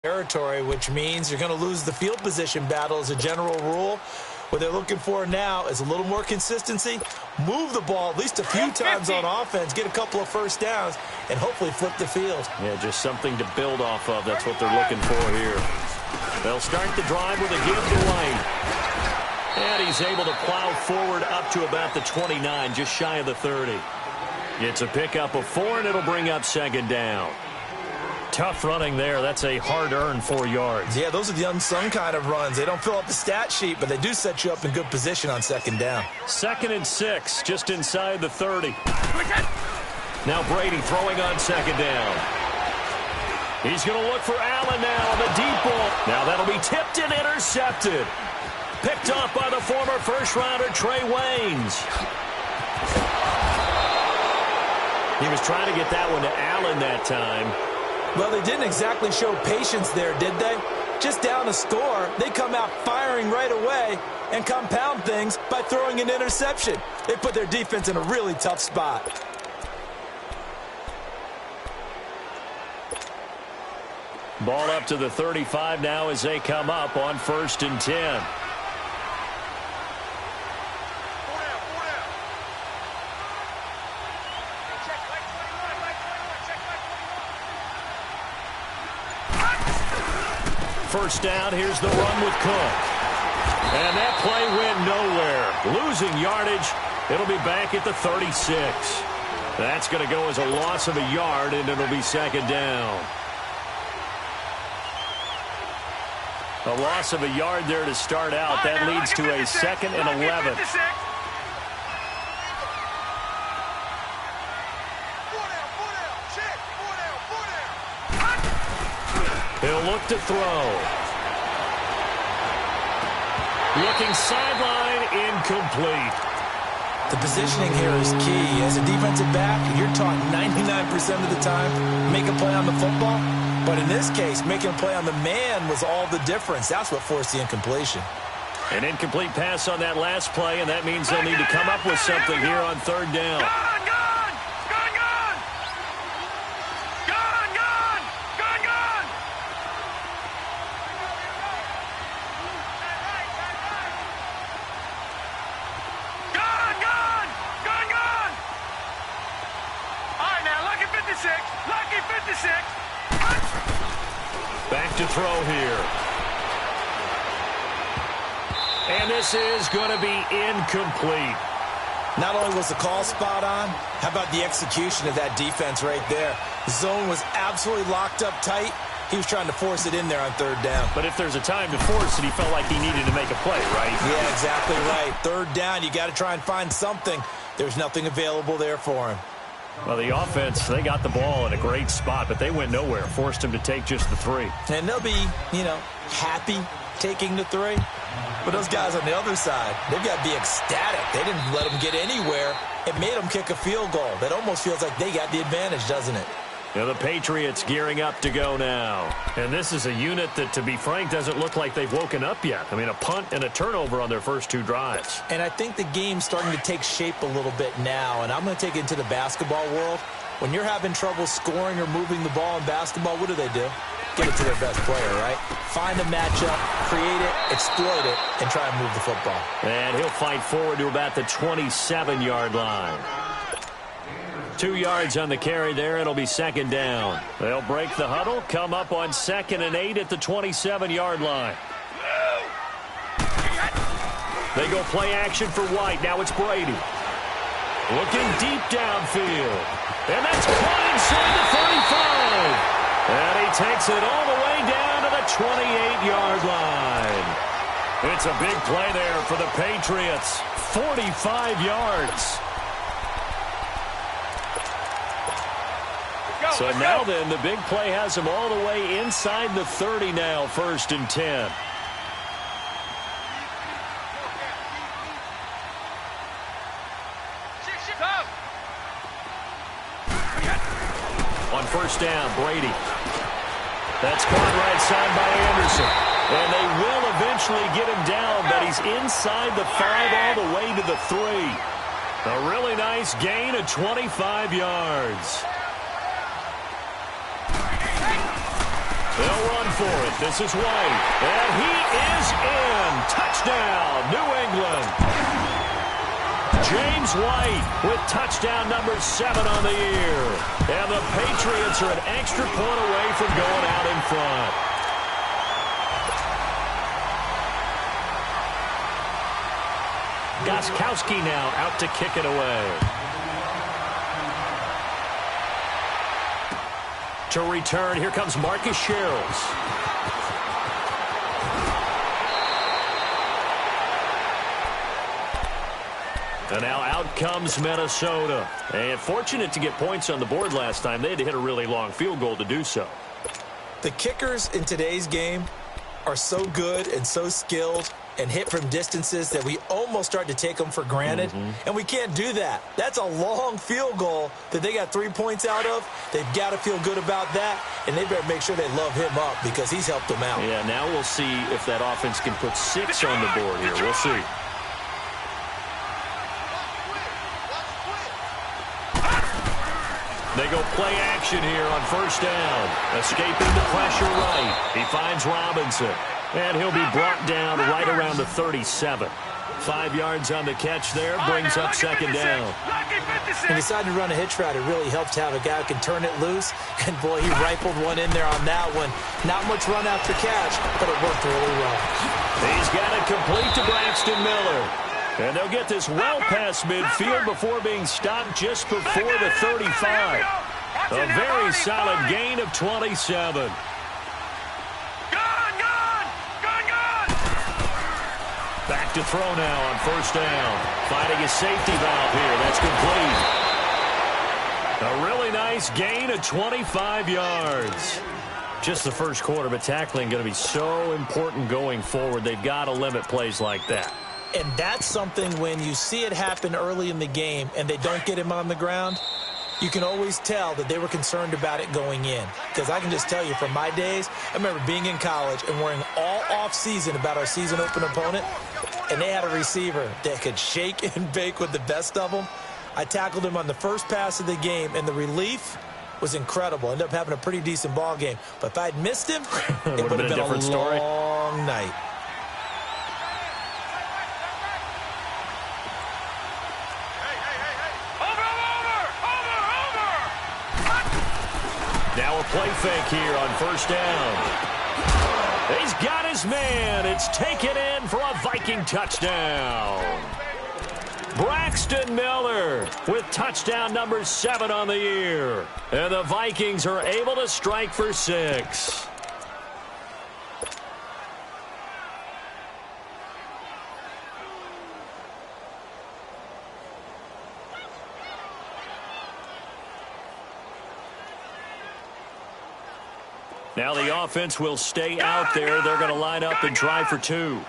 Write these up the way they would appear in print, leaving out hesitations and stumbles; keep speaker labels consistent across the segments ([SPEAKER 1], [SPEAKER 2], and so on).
[SPEAKER 1] territory, which means you're going to lose the field position battle as a general rule. What they're looking for now is a little more consistency, move the ball at least a few times on offense, get a couple of first downs, and hopefully flip the field.
[SPEAKER 2] Yeah, just something to build off of. That's what they're looking for here. They'll start the drive with a give to White. And he's able to plow forward up to about the 29, just shy of the 30. It's a pickup of 4, and it'll bring up second down. Tough running there. That's a hard-earned 4 yards.
[SPEAKER 1] Yeah, those are the unsung kind of runs. They don't fill up the stat sheet, but they do set you up in good position on second down.
[SPEAKER 2] 2nd and 6, just inside the 30. Now Brady throwing on second down. He's going to look for Allen now on the deep ball. Now that'll be tipped and intercepted. Picked off by the former first-rounder Trey Waynes. He was trying to get that one to Allen that time.
[SPEAKER 1] Well, they didn't exactly show patience there, did they? Just down a score, they come out firing right away and compound things by throwing an interception. They put their defense in a really tough spot.
[SPEAKER 2] Ball up to the 35 now as they come up on 1st and 10. First down, here's the run with Cook. And that play went nowhere. Losing yardage, it'll be back at the 36. That's going to go as a loss of a yard, and it'll be second down. A loss of a yard there to start out. That leads to a 2nd and 11. He'll look to throw. Looking sideline, incomplete.
[SPEAKER 1] The positioning here is key. As a defensive back, you're taught 99% of the time, make a play on the football. But in this case, making a play on the man was all the difference. That's what forced the incompletion.
[SPEAKER 2] An incomplete pass on that last play, and that means they'll need to come up with something here on 3rd down. Back to throw here. And this is going to be incomplete.
[SPEAKER 1] Not only was the call spot on, how about the execution of that defense right there? The zone was absolutely locked up tight. He was trying to force it in there on 3rd down.
[SPEAKER 2] But if there's a time to force it, he felt like he needed to make a play, right?
[SPEAKER 1] Yeah, exactly right. 3rd down, you got to try and find something. There's nothing available there for him.
[SPEAKER 2] Well, the offense, they got the ball in a great spot, but they went nowhere. Forced him to take just the 3.
[SPEAKER 1] And they'll be, happy taking the 3. But those guys on the other side, they've got to be ecstatic. They didn't let them get anywhere. It made them kick a field goal. That almost feels like they got the advantage, doesn't it?
[SPEAKER 2] Yeah, the Patriots gearing up to go now. And this is a unit that, to be frank, doesn't look like they've woken up yet. I mean, a punt and a turnover on their first 2 drives.
[SPEAKER 1] And I think the game's starting to take shape a little bit now. And I'm going to take it into the basketball world. When you're having trouble scoring or moving the ball in basketball, what do? Get it to their best player, right? Find a matchup, create it, exploit it, and try and move the football.
[SPEAKER 2] And he'll fight forward to about the 27-yard line. 2 yards on the carry there. It'll be second down. They'll break the huddle, come up on 2nd and 8 at the 27-yard line. They go play action for White. Now it's Brady. Looking deep downfield. And that's caught inside the 35. And he takes it all the way down to the 28-yard line. It's a big play there for the Patriots. 45 yards. So now then, the big play has him all the way inside the 30 now, 1st and 10. On 1st down, Brady. That's caught right side by Anderson. And they will eventually get him down, but he's inside the 5 all the way to the 3. A really nice gain of 25 yards. They'll run for it. This is White. And he is in. Touchdown, New England. James White with touchdown number 7 on the year. And the Patriots are an extra point away from going out in front. Gostkowski now out to kick it away. To return, here comes Marcus Sherrills. And now out comes Minnesota. And fortunate to get points on the board last time. They had to hit a really long field goal to do so.
[SPEAKER 1] The kickers in today's game are so good and so skilled and hit from distances that we almost start to take them for granted. And we can't do that. That's a long field goal that they got 3 points out of. They've got to feel good about that, and they better make sure they love him up because he's helped them out.
[SPEAKER 2] Yeah, now we'll see if that offense can put 6 on the board here. We'll see. They go play action here on first down. Escaping the pressure right. He finds Robinson. And he'll be brought down right around the 37. 5 yards on the catch there. Brings up second down.
[SPEAKER 1] He decided to run a hitch route. It really helped to have a guy who can turn it loose. And, boy, he rifled one in there on that one. Not much run after catch, but it worked really well.
[SPEAKER 2] He's got it complete to Braxton Miller. And they'll get this well past midfield before being stopped just before the 35. A very solid gain of 27. Back to throw now on first down. Finding a safety valve here. That's complete. A really nice gain of 25 yards. Just the first quarter, but tackling going to be so important going forward. They've got to limit plays like that.
[SPEAKER 1] And that's something when you see it happen early in the game and they don't get him on the ground, you can always tell that they were concerned about it going in. Because I can just tell you from my days, I remember being in college and worrying all off-season about our season open opponent, and they had a receiver that could shake and bake with the best of them. I tackled him on the first pass of the game, and the relief was incredible. Ended up having a pretty decent ball game. But if I'd missed him, it would have been a
[SPEAKER 2] different story.
[SPEAKER 1] Long night.
[SPEAKER 2] Now a play fake here on first down. He's got his man. It's taken in for a Viking touchdown. Braxton Miller with touchdown number 7 on the year. And the Vikings are able to strike for 6. Now the offense will stay out there. They're going to line up and try for 2.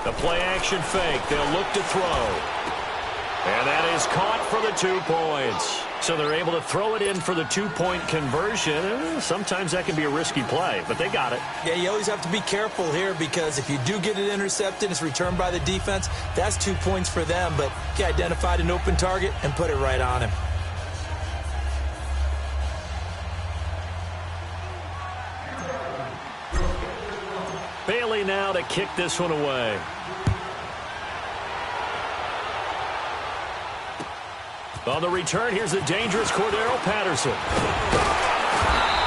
[SPEAKER 2] The play action fake. They'll look to throw. And that is caught for the 2 points. So they're able to throw it in for the 2-point conversion. Sometimes that can be a risky play, but they got it.
[SPEAKER 1] Yeah, you always have to be careful here because if you do get it intercepted, it's returned by the defense. That's 2 points for them, but he identified an open target and put it right on him.
[SPEAKER 2] Bailey now to kick this one away. On the return, here's the dangerous Cordero Patterson.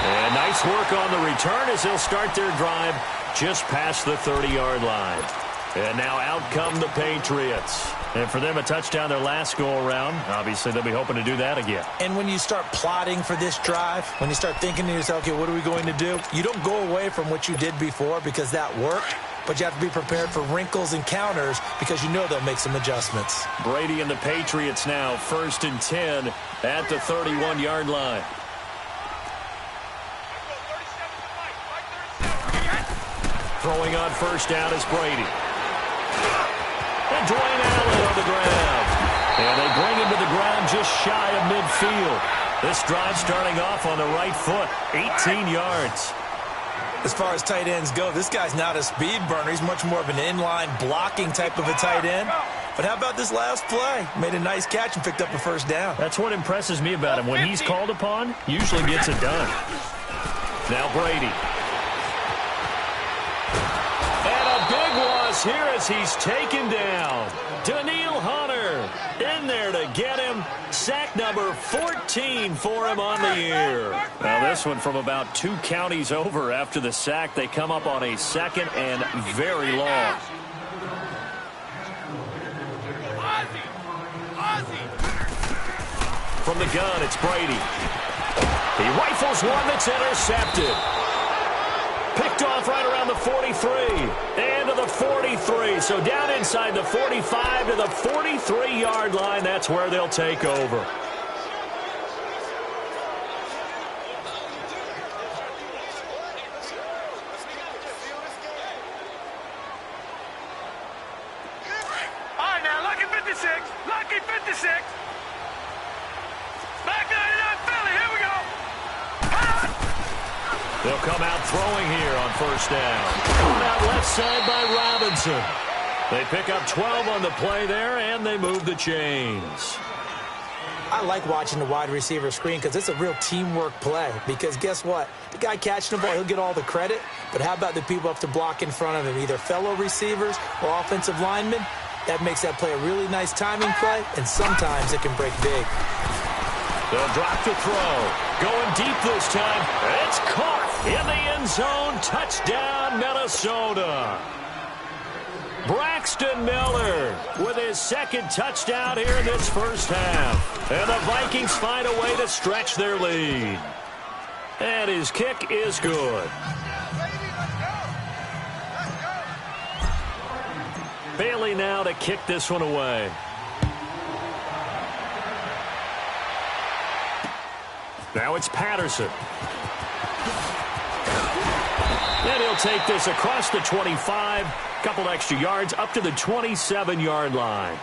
[SPEAKER 2] And nice work on the return as they'll start their drive just past the 30-yard line. And now out come the Patriots. And for them, a touchdown their last go-around. Obviously, they'll be hoping to do that again.
[SPEAKER 1] And when you start plotting for this drive, when you start thinking to yourself, okay, what are we going to do? You don't go away from what you did before because that worked. But you have to be prepared for wrinkles and counters because you know they'll make some adjustments.
[SPEAKER 2] Brady and the Patriots now 1st and 10 at the 31-yard line. Throwing on first down is Brady. And Dwayne Allen on the ground. And they bring him to the ground just shy of midfield. This drive starting off on the right foot, 18 yards.
[SPEAKER 1] As far as tight ends go, this guy's not a speed burner. He's much more of an inline blocking type of a tight end. But how about this last play? Made a nice catch and picked up a first down.
[SPEAKER 2] That's what impresses me about him. When he's called upon, usually gets it done. Now Brady. And a big loss here as he's taken down. Daniil Hunter in there to get him. Sack number 14 for him on the year. Now this one from about 2 counties over after the sack. They come up on a second and very long. From the gun, it's Brady. He rifles one that's intercepted. Picked off right around the 43. And to the 43. So down inside the 45 to the 43-yard line. That's where they'll take over.
[SPEAKER 3] All right, now, lucky 56. Lucky 56. Back 99 Philly. Here we go.
[SPEAKER 2] They'll come out throwing here on first down. Coming out left side by Robinson. They pick up 12 on the play there, and they move the chains.
[SPEAKER 1] I like watching the wide receiver screen because it's a real teamwork play. Because guess what? The guy catching the ball, he'll get all the credit. But how about the people up to block in front of him, either fellow receivers or offensive linemen? That makes that play a really nice timing play, and sometimes it can break big.
[SPEAKER 2] They'll drop to throw. Going deep this time. It's caught in the end zone. Touchdown, Minnesota. Braxton Miller with his second touchdown here in this first half. And the Vikings find a way to stretch their lead. And his kick is good. Bailey now to kick this one away. Now it's Patterson. And he'll take this across the 25. Couple extra yards up to the 27-yard line.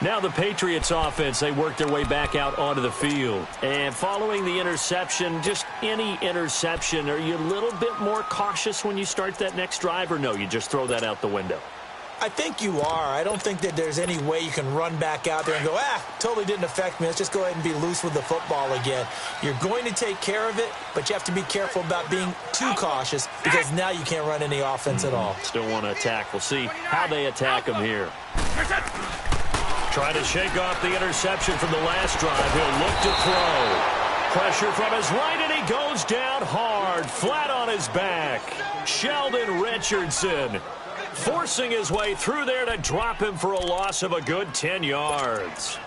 [SPEAKER 2] Now the Patriots offense, they work their way back out onto the field. And following the interception, just any interception, are you a little bit more cautious when you start that next drive, or no, you just throw that out the window?
[SPEAKER 1] I think you are. I don't think that there's any way you can run back out there and go, totally didn't affect me. Let's just go ahead and be loose with the football again. You're going to take care of it, but you have to be careful about being too cautious because now you can't run any offense at all.
[SPEAKER 2] Still want to attack. We'll see how they attack him here. Trying to shake off the interception from the last drive. He'll look to throw. Pressure from his right, and he goes down hard, flat on his back. Sheldon Richardson forcing his way through there to drop him for a loss of a good 10 yards.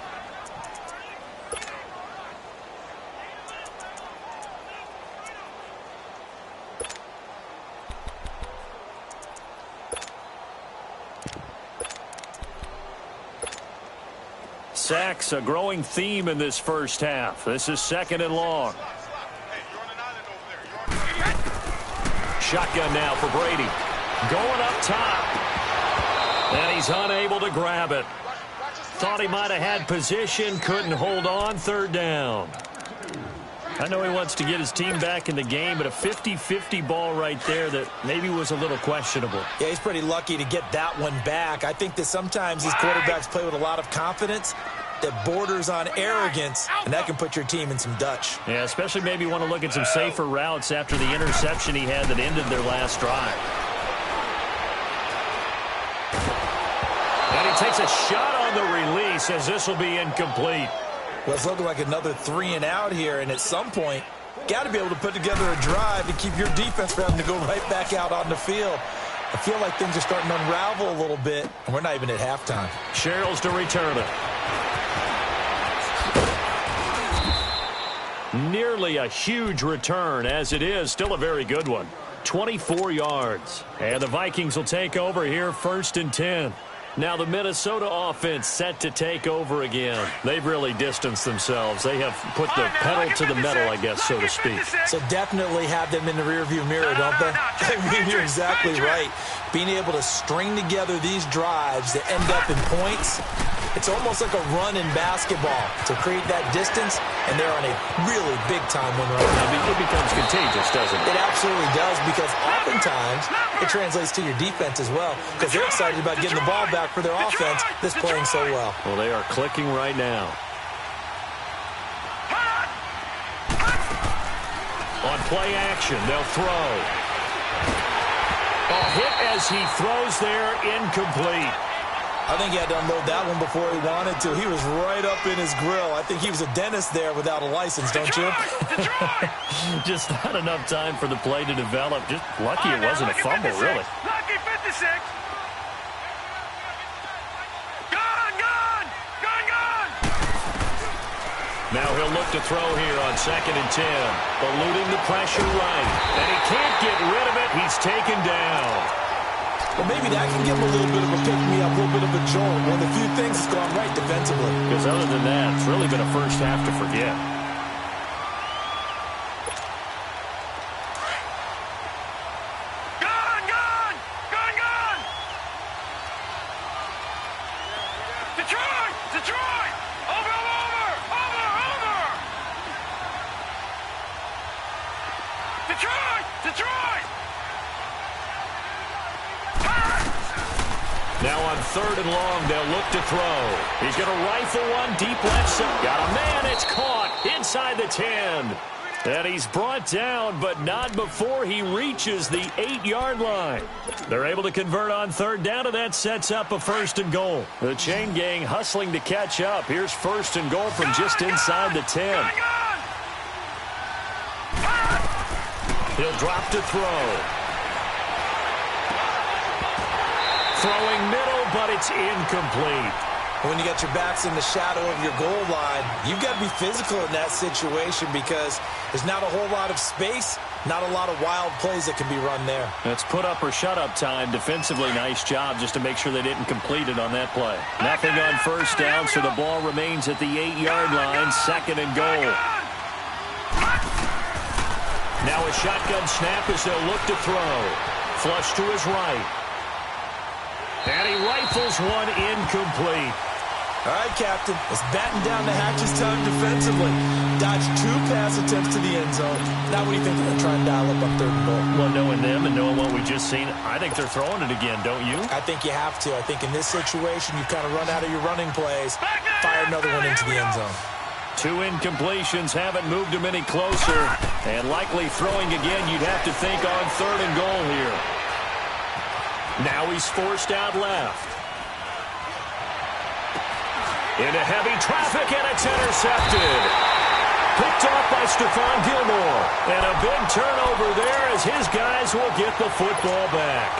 [SPEAKER 2] Sacks, a growing theme in this first half. This is second and long. Shotgun now for Brady. Going up top. And he's unable to grab it. Thought he might have had position, couldn't hold on, third down. I know he wants to get his team back in the game, but a 50-50 ball right there that maybe was a little questionable.
[SPEAKER 1] Yeah, he's pretty lucky to get that one back. I think that sometimes these quarterbacks play with a lot of confidence that borders on arrogance, and that can put your team in some Dutch.
[SPEAKER 2] Yeah, especially maybe want to look at some safer routes after the interception he had that ended their last drive. And he takes a shot on the release as this will be incomplete.
[SPEAKER 1] Well, it's looking like another 3 and out here, and at some point, got to be able to put together a drive to keep your defense from having to go right back out on the field. I feel like things are starting to unravel a little bit, and we're not even at halftime.
[SPEAKER 2] Sherrills to return it. Nearly a huge return, as it is still a very good one. 24 yards. And the Vikings will take over here, 1st and 10. Now the Minnesota offense set to take over again. They've really distanced themselves. They have put the pedal to the metal, I guess, so to speak.
[SPEAKER 1] So definitely have them in the rearview mirror, don't they? I mean, you're exactly right. Being able to string together these drives that end up in points, It's almost like a run in basketball to create that distance, and they're on a really big-time win right now.
[SPEAKER 2] It becomes contagious, doesn't it?
[SPEAKER 1] It absolutely does, because oftentimes it translates to your defense as well, because they're excited about getting the ball back for their offense that's playing so well.
[SPEAKER 2] Well, they are clicking right now. On play action, they'll throw. A hit as he throws there, incomplete.
[SPEAKER 1] I think he had to unload that one before he wanted to. He was right up in his grill. I think he was a dentist there without a license, don't you?
[SPEAKER 2] Just not enough time for the play to develop. Just lucky it wasn't a fumble, really.
[SPEAKER 3] Lucky 56. Gone, gone, gone, gone.
[SPEAKER 2] Now he'll look to throw here on 2nd and 10. Eluding the pressure right. And he can't get rid of it. He's taken down.
[SPEAKER 1] Well, maybe that can give him a little bit of a pick-me-up, a little bit of a jolt. One of the few things that's gone right defensively.
[SPEAKER 2] Because other than that, it's really been a first half to forget.
[SPEAKER 3] Gone, gone, gone, gone. Detroit, Detroit. Over, over, over, over. Detroit, Detroit.
[SPEAKER 2] Now on 3rd and long, they'll look to throw. He's going to rifle one deep left side. Got a man. It's caught inside the 10. And he's brought down, but not before he reaches the 8-yard line. They're able to convert on 3rd down, and that sets up a 1st and goal. The chain gang hustling to catch up. Here's 1st and goal from just inside the 10. He'll drop to throw. Throwing middle, but it's incomplete.
[SPEAKER 1] When you got your backs in the shadow of your goal line, you've got to be physical in that situation, because there's not a whole lot of space, not a lot of wild plays that can be run there.
[SPEAKER 2] That's put up or shut up time. Defensively, nice job just to make sure they didn't complete it on that play. Nothing on 1st down, so the ball remains at the 8-yard line, 2nd and goal. Now a shotgun snap as they'll look to throw. Flush to his right. And he rifles one incomplete.
[SPEAKER 1] All right, Captain. It's batten down the hatches time defensively. Dodged 2 pass attempts to the end zone. Now what do you think they're going to try and dial up on 3rd and goal?
[SPEAKER 2] Well, knowing them and knowing what we just seen, I think they're throwing it again, don't you?
[SPEAKER 1] I think you have to. I think in this situation, you kind of run out of your running plays, fire another one into the end zone.
[SPEAKER 2] 2 incompletions haven't moved him any closer. And likely throwing again, you'd have to think on 3rd and goal here. Now he's forced out left. Into heavy traffic, and it's intercepted. Picked off by Stephon Gilmore. And a big turnover there as his guys will get the football back.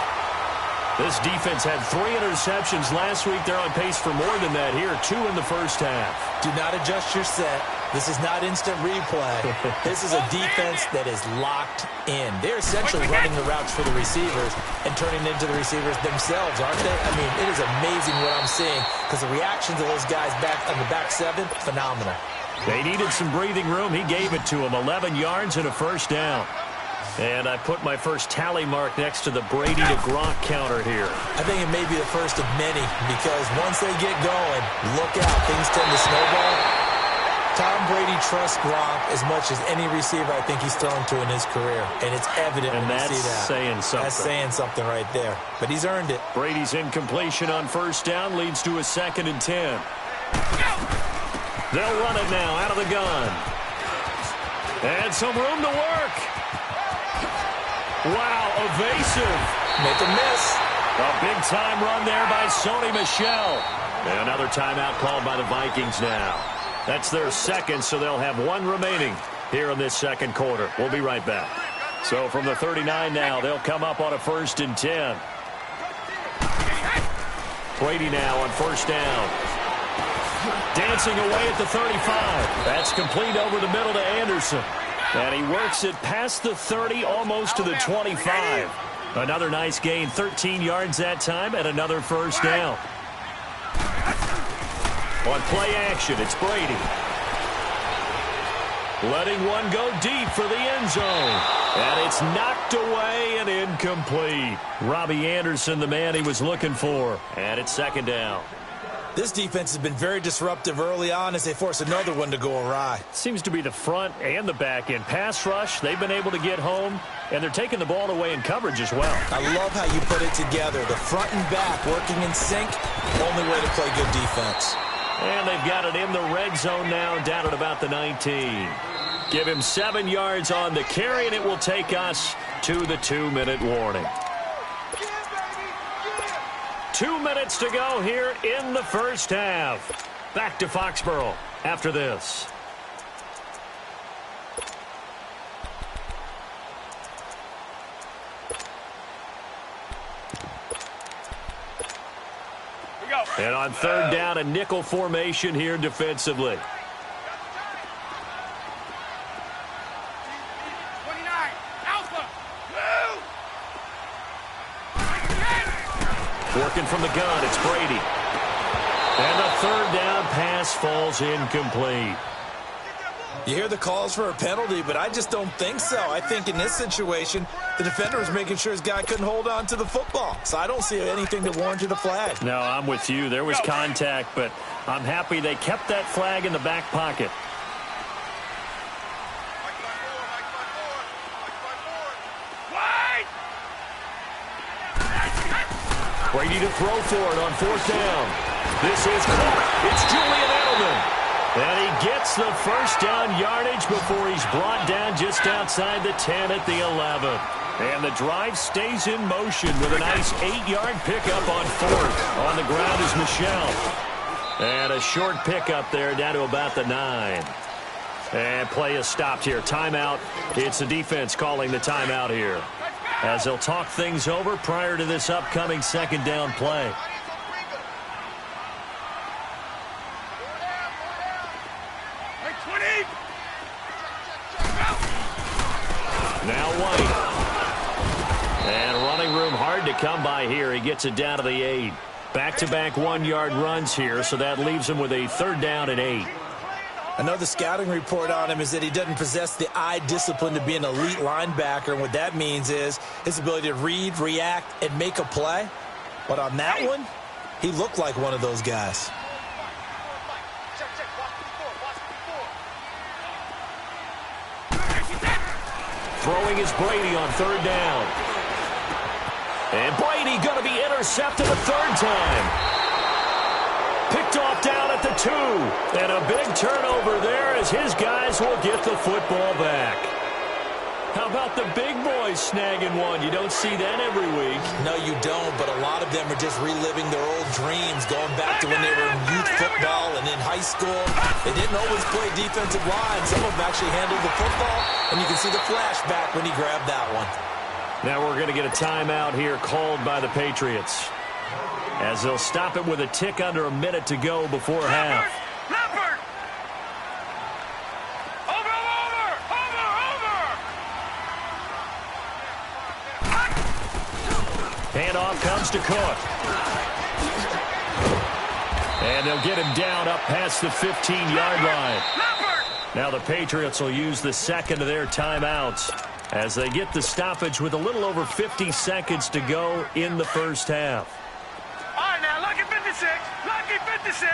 [SPEAKER 2] This defense had 3 interceptions last week. They're on pace for more than that here. 2 in the first half.
[SPEAKER 1] Do not adjust your set. This is not instant replay. This is a defense that is locked in. They're essentially running the routes for the receivers and turning into the receivers themselves, aren't they? I mean, it is amazing what I'm seeing, because the reactions of those guys back on the back 7, phenomenal.
[SPEAKER 2] They needed some breathing room. He gave it to them. 11 yards and a 1st down. And I put my first tally mark next to the Brady to Gronk counter here.
[SPEAKER 1] I think it may be the first of many, because once they get going, look out. Things tend to snowball. Tom Brady trusts Gronk as much as any receiver I think he's thrown to in his career. And it's evident when you see that.
[SPEAKER 2] And that's saying something.
[SPEAKER 1] That's saying something right there. But he's earned it.
[SPEAKER 2] Brady's incompletion on 1st down leads to a 2nd and 10. They'll run it now out of the gun. And some room to work. Wow, evasive.
[SPEAKER 1] Make a miss.
[SPEAKER 2] A big-time run there by Sony Michel. And another timeout called by the Vikings now. That's their 2nd, so they'll have 1 remaining here in this 2nd quarter. We'll be right back. So from the 39 now, they'll come up on a 1st and 10. Brady now on 1st down. Dancing away at the 35. That's complete over the middle to Anderson. And he works it past the 30, almost to the 25. Another nice gain, 13 yards that time, and another 1st down. On play action, it's Brady. Letting one go deep for the end zone. And it's knocked away and incomplete. Robbie Anderson, the man he was looking for. And it's 2nd down.
[SPEAKER 1] This defense has been very disruptive early on as they force another one to go awry.
[SPEAKER 2] Seems to be the front and the back end. Pass rush, they've been able to get home, and they're taking the ball away in coverage as well.
[SPEAKER 1] I love how you put it together. The front and back working in sync, only way to play good defense.
[SPEAKER 2] And they've got it in the red zone now, down at about the 19. Give him 7 yards on the carry, and it will take us to the 2-minute warning. 2 minutes to go here in the first half. Back to Foxborough after this. And on third down, a nickel formation here defensively.
[SPEAKER 3] 29, Alpha.
[SPEAKER 2] Working from the gun, it's Brady. And the third down pass falls incomplete.
[SPEAKER 1] You hear the calls for a penalty, but I just don't think so. I think in this situation, the defender was making sure his guy couldn't hold on to the football. So I don't see anything that warranted a flag.
[SPEAKER 2] No, I'm with you. There was contact, but I'm happy they kept that flag in the back pocket. Brady to throw for it on fourth down. This is caught. It's Julian Edelman. And he gets the first down yardage before he's brought down just outside the 10 at the 11. And the drive stays in motion with a nice 8-yard pickup on fourth. On the ground is Michelle. And a short pickup there down to about the 9. And play is stopped here. Timeout. It's the defense calling the timeout here, as they'll talk things over prior to this upcoming second down play. Now White. And running room hard to come by here. He gets it down to the 8. Back-to-back 1-yard runs here, so that leaves him with a third down and 8.
[SPEAKER 1] I know the scouting report on him is that he doesn't possess the eye discipline to be an elite linebacker. And what that means is his ability to read, react, and make a play. But on that one, he looked like one of those guys.
[SPEAKER 2] Throwing is Brady on third down. And Brady going to be intercepted a third time. Picked off down at the 2. And a big turnover there as his guys will get the football back. How about the big boys snagging one? You don't see that every week.
[SPEAKER 1] No, you don't, but a lot of them are just reliving their old dreams, going back to when they were in youth football and in high school. They didn't always play defensive line. Some of them actually handled the football, and you can see the flashback when he grabbed that one.
[SPEAKER 2] Now we're going to get a timeout here called by the Patriots, as they'll stop it with a tick under a minute to go before half. Handoff comes to Cook. And they'll get him down up past the 15-yard line. Now the Patriots will use the second of their timeouts as they get the stoppage with a little over 50 seconds to go in the first half.
[SPEAKER 3] All right, now, lucky 56. Lucky 56.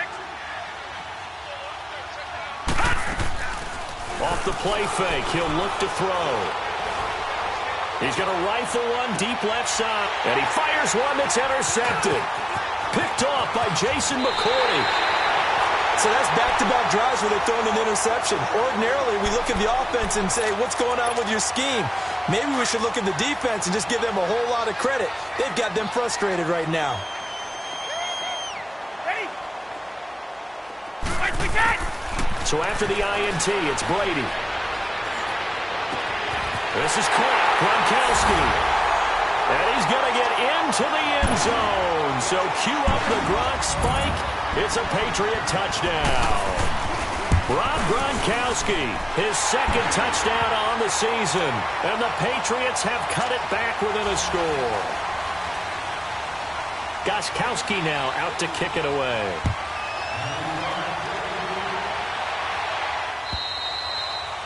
[SPEAKER 2] Off the play fake, he'll look to throw. He's going to rifle one deep left side, and he fires one that's intercepted. Picked off by Jason McCourty.
[SPEAKER 1] So that's back-to-back drives where they're throwing an interception. Ordinarily, we look at the offense and say, what's going on with your scheme? Maybe we should look at the defense and just give them a whole lot of credit. They've got them frustrated right now.
[SPEAKER 2] So after the INT, it's Brady. This is caught. Gronkowski. And he's going to get into the end zone. So cue up the Gronk spike. It's a Patriot touchdown. Rob Gronkowski, his second touchdown on the season. And the Patriots have cut it back within a score. Gostkowski now out to kick it away.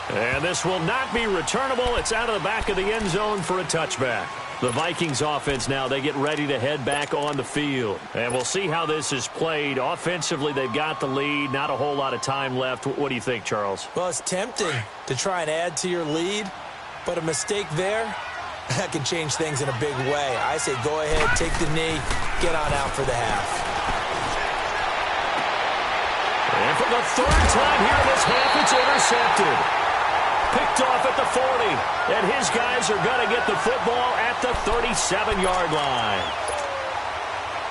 [SPEAKER 2] And this will not be returnable. It's out of the back of the end zone for a touchback. The Vikings offense now, they get ready to head back on the field. And we'll see how this is played. Offensively, they've got the lead. Not a whole lot of time left. What do you think, Charles?
[SPEAKER 1] Well, it's tempting to try and add to your lead, but a mistake there, that can change things in a big way. I say go ahead, take the knee, get on out for the half.
[SPEAKER 2] And for the third time here in this half, it's intercepted. Picked off at the 40, and his guys are going to get the football at the 37-yard line.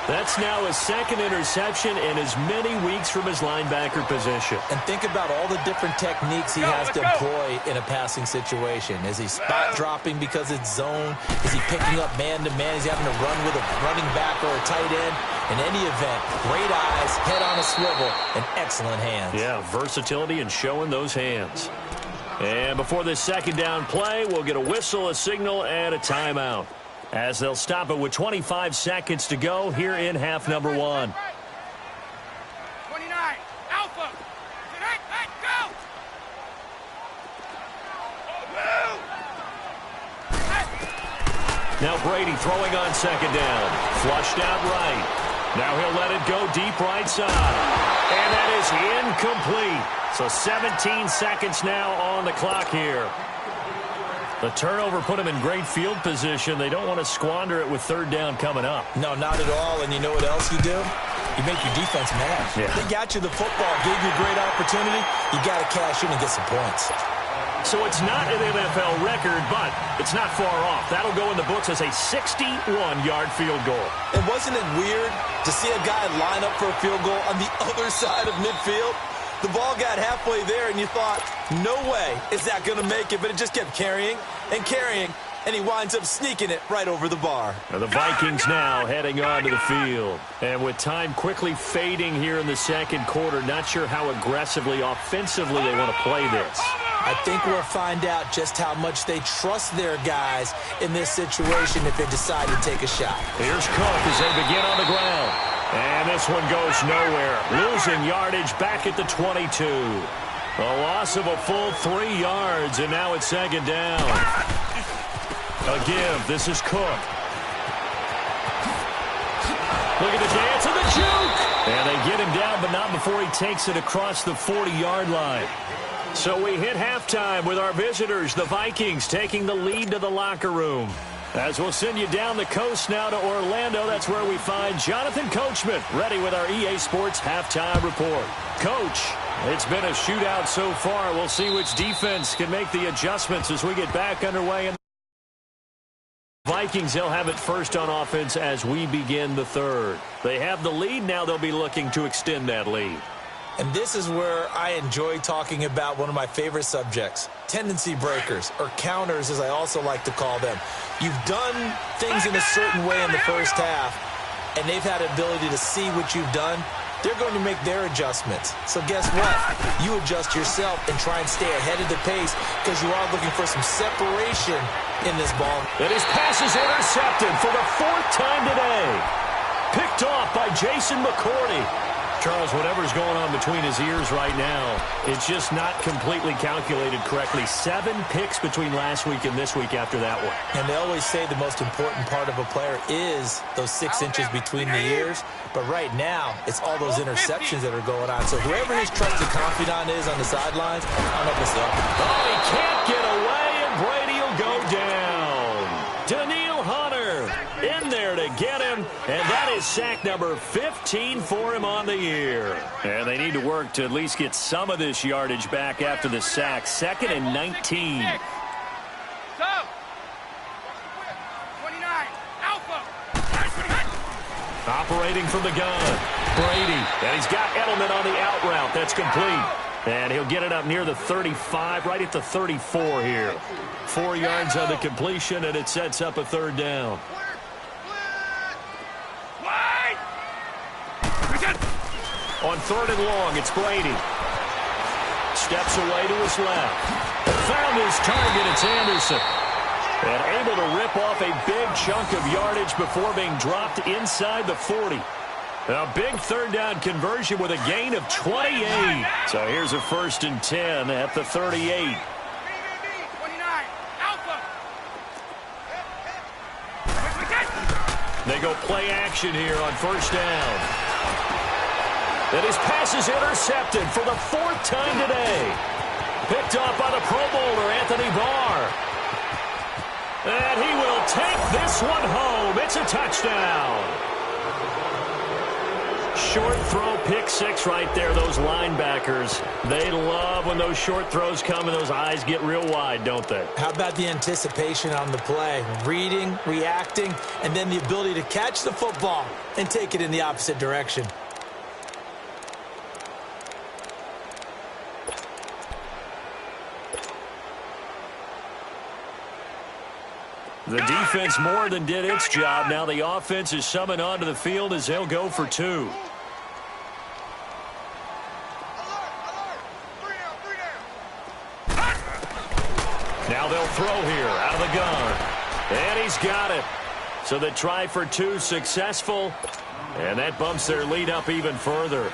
[SPEAKER 2] That's now his second interception in as many weeks from his linebacker position.
[SPEAKER 1] And think about all the different techniques he has to employ in a passing situation. Is he spot dropping because it's zone? Is he picking up man-to-man? Is he having to run with a running back or a tight end? In any event, great eyes, head on a swivel, and excellent hands.
[SPEAKER 2] Yeah, versatility and showing those hands. And before this second down play, we'll get a whistle, a signal, and a timeout, as they'll stop it with 25 seconds to go here in half number one.
[SPEAKER 3] 29, Alpha. Go.
[SPEAKER 2] Now Brady throwing on second down. Flushed out right. Now he'll let it go deep right side. And that is incomplete. So 17 seconds now on the clock here. The turnover put him in great field position. They don't want to squander it with third down coming up.
[SPEAKER 1] No, not at all. And you know what else you do? You make your defense mad.
[SPEAKER 2] Yeah.
[SPEAKER 1] They got you the football, gave you a great opportunity. You got to cash in and get some points.
[SPEAKER 2] So it's not an NFL record, but it's not far off. That'll go in the books as a 61-yard field goal.
[SPEAKER 1] And wasn't it weird to see a guy line up for a field goal on the other side of midfield? The ball got halfway there, and you thought, no way is that going to make it. But it just kept carrying and carrying, and he winds up sneaking it right over the bar.
[SPEAKER 2] And the Vikings now heading onto the field. And with time quickly fading here in the second quarter, not sure how aggressively, offensively they want to play this.
[SPEAKER 1] I think we'll find out just how much they trust their guys in this situation if they decide to take a shot.
[SPEAKER 2] Here's Cook as they begin on the ground. And this one goes nowhere. Losing yardage back at the 22. A loss of a full 3 yards, and now it's second down. A give. This is Cook. Look at the dance and the juke. And they get him down, but not before he takes it across the 40-yard line. So we hit halftime with our visitors, the Vikings, taking the lead to the locker room. As we'll send you down the coast now to Orlando, that's where we find Jonathan Coachman, ready with our EA Sports halftime report. Coach, it's been a shootout so far. We'll see which defense can make the adjustments as we get back underway. And Vikings, they'll have it first on offense as we begin the third. They have the lead. Now they'll be looking to extend that lead.
[SPEAKER 1] And this is where I enjoy talking about one of my favorite subjects, tendency breakers, or counters as I also like to call them. You've done things in a certain way in the first half, and they've had the ability to see what you've done. They're going to make their adjustments. So guess what? You adjust yourself and try and stay ahead of the pace because you are looking for some separation in this ball.
[SPEAKER 2] And his pass is intercepted for the 4th time today. Picked off by Jason McCourty. Charles, whatever's going on between his ears right now, it's just not completely calculated correctly. 7 picks between last week and this week after that one.
[SPEAKER 1] And they always say the most important part of a player is those 6 inches between the ears. But right now, it's all those interceptions that are going on. So whoever his trusted confidant is on the sidelines, I don't know if it's up.
[SPEAKER 2] Oh, he can't get away, and Brady will go down. Daniil Hunter in there to get him, and that is sack number 15 for him on the year. And they need to work to at least get some of this yardage back after the sack. 2nd and 19.
[SPEAKER 3] 29, Alpha.
[SPEAKER 2] Operating from the gun, Brady. And he's got Edelman on the out route. That's complete. And he'll get it up near the 35, right at the 34 here. 4 yards on the completion, and it sets up a 3rd down. On 3rd and long, it's Brady. Steps away to his left. Found his target, it's Anderson. And able to rip off a big chunk of yardage before being dropped inside the 40. A big 3rd down conversion with a gain of 28. So here's a 1st and 10 at the 38. They go play action here on first down. And his pass is intercepted for the 4th time today. Picked off by the Pro Bowler, Anthony Barr. And he will take this one home. It's a touchdown. Short throw, pick six right there. Those linebackers, they love when those short throws come and those eyes get real wide, don't they?
[SPEAKER 1] How about the anticipation on the play? Reading, reacting, and then the ability to catch the football and take it in the opposite direction.
[SPEAKER 2] The defense more than did its job. Now the offense is summoned onto the field as they'll go for 2. Now they'll throw here out of the gun. And he's got it. So the try for 2 successful. And that bumps their lead up even further.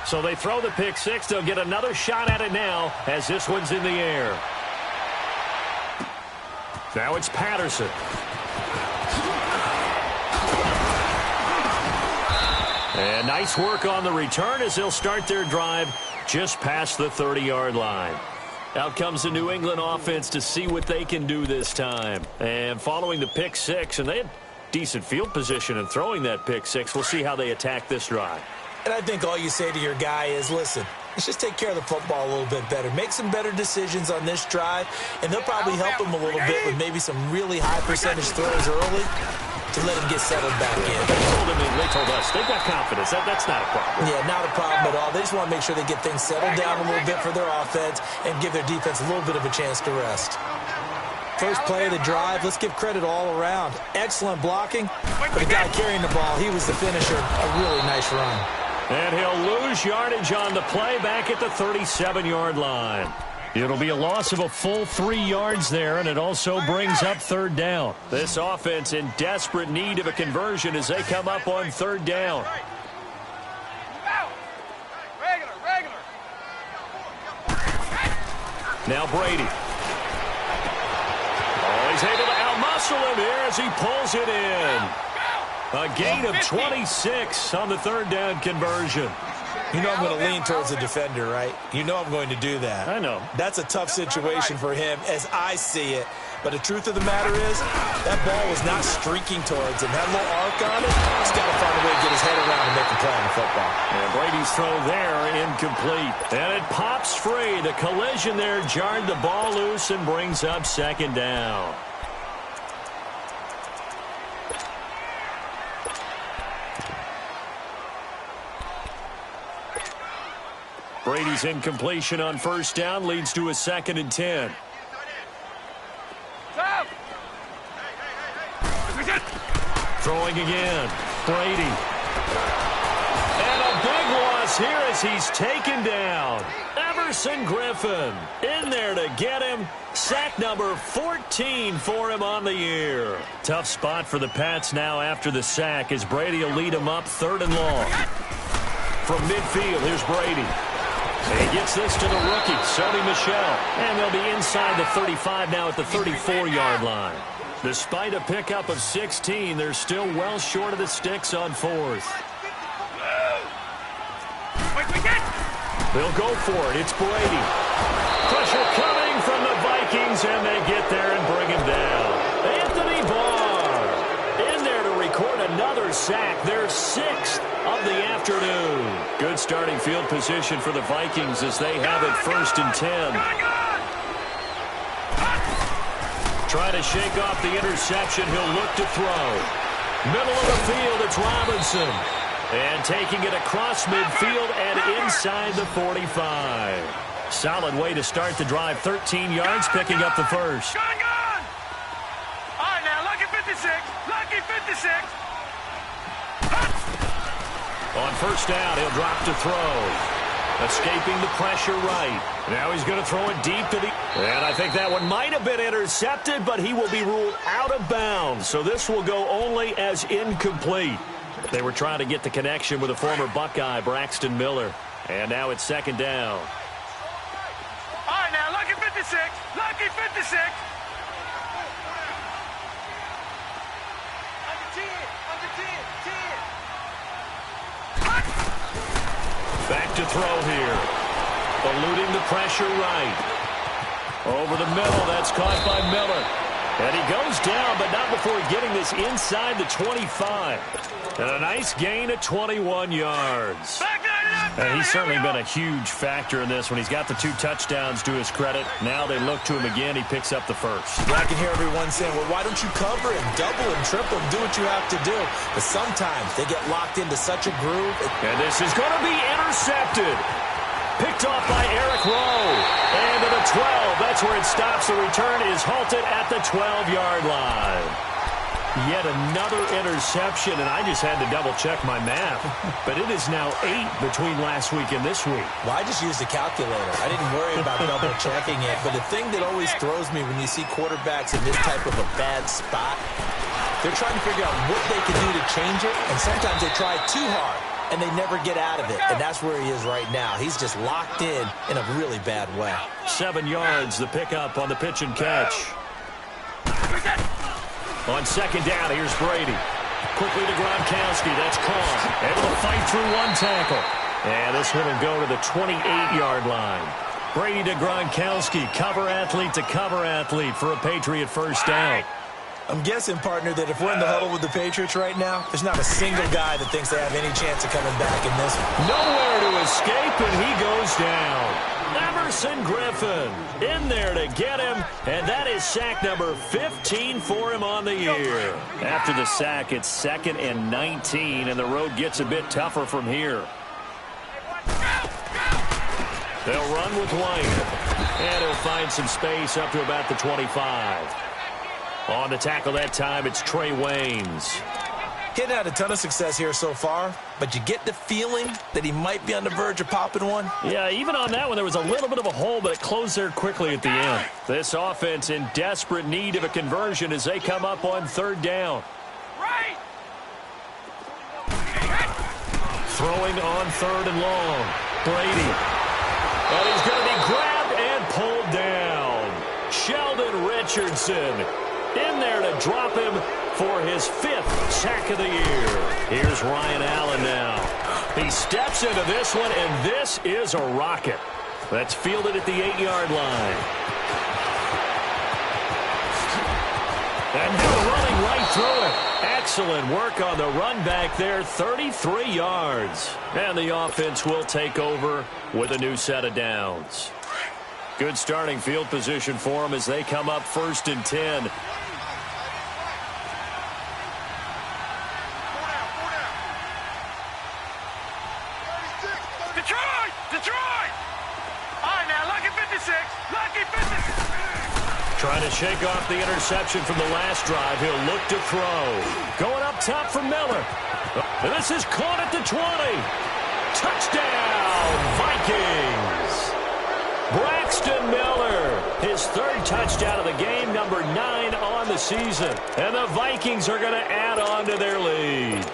[SPEAKER 2] So they throw the pick six. They'll get another shot at it now as this one's in the air. Now it's Patterson. And nice work on the return as they'll start their drive just past the 30-yard line. Out comes the New England offense to see what they can do this time. And following the pick six, and they had decent field position in throwing that pick six. We'll see how they attack this drive.
[SPEAKER 1] And I think all you say to your guy is, listen, let's just take care of the football a little bit better. Make some better decisions on this drive, and they'll probably help him a little bit with maybe some really high percentage throws early to let him get settled back in.
[SPEAKER 2] They told us they've got confidence. That's not a problem.
[SPEAKER 1] Yeah, not a problem at all. They just want to make sure they get things settled down a little bit for their offense and give their defense a little bit of a chance to rest. First play of the drive, let's give credit all around. Excellent blocking, but the guy carrying the ball, he was the finisher. A really nice run.
[SPEAKER 2] And he'll lose yardage on the play back at the 37-yard line. It'll be a loss of a full 3 yards there, and it also brings up 3rd down. This offense in desperate need of a conversion as they come up on 3rd down. Now Brady. Oh, he's able to outmuscle him here as he pulls it in. A gain of 26 on the 3rd down conversion.
[SPEAKER 1] You know I'm going to lean towards the defender, right? You know I'm going to do that.
[SPEAKER 2] I know.
[SPEAKER 1] That's a tough situation for him as I see it. But the truth of the matter is, that ball was not streaking towards him. Had a little arc on it. He's got to find a way to get his head around and make a play on the football.
[SPEAKER 2] And Brady's throw there, incomplete. And it pops free. The collision there jarred the ball loose and brings up 2nd down. Brady's incompletion on 1st down leads to a 2nd and 10. Throwing again. Brady. And a big loss here as he's taken down. Everson Griffin in there to get him. Sack number 14 for him on the year. Tough spot for the Pats now after the sack as Brady will lead him up 3rd and long. From midfield, here's Brady. He gets this to the rookie, Sony Michel. And they'll be inside the 35 now at the 34-yard line. Despite a pickup of 16, they're still well short of the sticks on 4th. They'll go for it. It's Brady. Pressure coming from the Vikings, and they get there and bring him down. Anthony Barr in there to record another sack. Their 6th of the afternoon. Good starting field position for the Vikings as they have it 1st and 10. Trying to shake off the interception. He'll look to throw. Middle of the field, it's Robinson. And taking it across midfield and inside the 45. Solid way to start the drive. 13 yards, picking up the 1st.
[SPEAKER 3] Gone! All right, now, lucky 56. Lucky 56.
[SPEAKER 2] On 1st down, he'll drop to throw. Escaping the pressure right. Now he's going to throw it deep to the... And I think that one might have been intercepted, but he will be ruled out of bounds. So this will go only as incomplete. They were trying to get the connection with a former Buckeye, Braxton Miller. And now it's 2nd down.
[SPEAKER 3] All right, now, lucky 56. Lucky 56.
[SPEAKER 2] Back to throw here. Eluding the pressure right. Over the middle. That's caught by Miller. And he goes down, but not before getting this inside the 25. And a nice gain of 21 yards. And he's certainly been a huge factor in this when he's got the 2 touchdowns to his credit. Now they look to him again. He picks up the first.
[SPEAKER 1] Yeah, I can hear everyone saying, well, why don't you cover him, double him, triple him, do what you have to do. But sometimes they get locked into such a groove.
[SPEAKER 2] And this is going to be intercepted. Picked off by Eric Rowe. And to the 12. That's where it stops. The return is halted at the 12-yard line. Yet another interception, and I just had to double-check my math. But it is now 8 between last week and this week.
[SPEAKER 1] Well, I just used a calculator. I didn't worry about double-checking it. But the thing that always throws me when you see quarterbacks in this type of a bad spot, they're trying to figure out what they can do to change it, and sometimes they try too hard, and they never get out of it. And that's where he is right now. He's just locked in a really bad way.
[SPEAKER 2] 7 yards, the pickup on the pitch and catch. On second down, here's Brady. Quickly to Gronkowski. That's Carr. Able to fight through 1 tackle. And this one will go to the 28-yard line. Brady to Gronkowski. Cover athlete to cover athlete for a Patriot first down.
[SPEAKER 1] I'm guessing, partner, that if we're in the huddle with the Patriots right now, there's not a single guy that thinks they have any chance of coming back in this one.
[SPEAKER 2] Nowhere to escape, and he goes down. Emerson Griffin in there to get him, and that is sack number 15 for him on the year. After the sack, it's 2nd and 19, and the road gets a bit tougher from here. They'll run with White, and he'll find some space up to about the 25. On the tackle that time, it's Trey Waynes.
[SPEAKER 1] Getting had a ton of success here so far, but you get the feeling that he might be on the verge of popping one.
[SPEAKER 2] Yeah, even on that one, there was a little bit of a hole, but it closed there quickly at the end. This offense in desperate need of a conversion as they come up on 3rd down.
[SPEAKER 3] Right.
[SPEAKER 2] Throwing on 3rd and long. Brady. And he's going to be grabbed and pulled down. Sheldon Richardson in there to drop him for his 5th sack of the year. Here's Ryan Allen now. He steps into this one, and this is a rocket. That's fielded at the 8-yard line. And now running right through it. Excellent work on the run back there, 33 yards. And the offense will take over with a new set of downs. Good starting field position for them as they come up 1st and 10.
[SPEAKER 3] Detroit! All right, now, lucky 56. Lucky 56.
[SPEAKER 2] Trying to shake off the interception from the last drive. He'll look to throw. Going up top for Miller. And this is caught at the 20. Touchdown, Vikings. Braxton Miller, his 3rd touchdown of the game, number 9 on the season. And the Vikings are going to add on to their lead.